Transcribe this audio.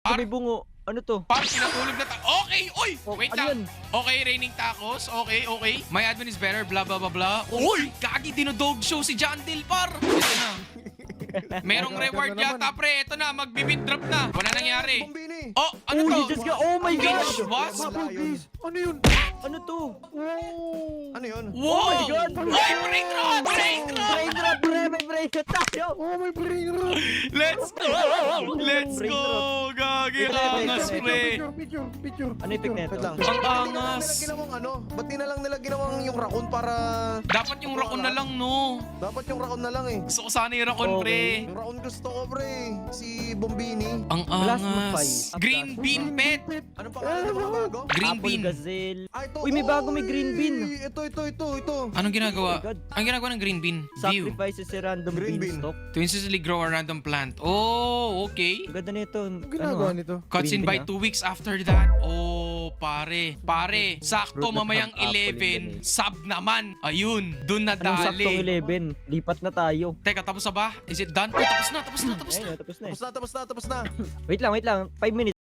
Ito may bungo. Ano to? Par, pinatulog na Okay, oy! Wait ano lang. Okay, raining tacos. Okay. My admin is better, blah, blah, blah, blah. Uy! Gagi, dinodog show si John Dill, par. Ito na. Merong reward yata, pre. Ito na, magbi-mid drop na. Wala nangyari. Bombini. Oh, ano to? Jesus ka. Oh my Finish God! was? Ano yun? Ano to? Ano yun? Wow! Oh my God! Oy, brain rot! Brain rot! Brain rot, pre! May brain rot tayo! Oh, may brain rot. Let's go! Let's go! Gagi, angas, pre. Picture. Ano effect na ito? Wait lang. Ang Ba't angas. di na lang nila ginawang ano? Ba't di na lang nila ginawang yung raccoon para... Dapat yung raccoon na lang, no? Dapat yung raccoon na lang eh. Gusto ko sana yung raccoon, Okay. pre. Yung raccoon gusto ko, pre. Si Bombini. Ang Blast angas. mag-five. Green bean pet. Anong pangalan ng mga bago? Green Apple bean. gazelle. Ah, ito. Uy, may bago, may green bean. Ito. Anong ginagawa? Oh my God. Ang ginagawa ng green bean? View. Sacrifices a random Green bean. beanstalk. To instantly grow a random plant. Oh, okay. Ang ganda nito. Anong ginagawa nito? Cutscene Green by bean, 2 weeks after that. Oh, pare. Pare, sakto Fruit that mamayang have apple in the 11. name. Sub naman. Ayun, dun na Anong saktong dali. 11? Lipat na tayo. Teka, tapos na ba? Is it done? Oh, tapos na. Ayun, tapos na eh. Tapos na. Wait lang. 5 minutes.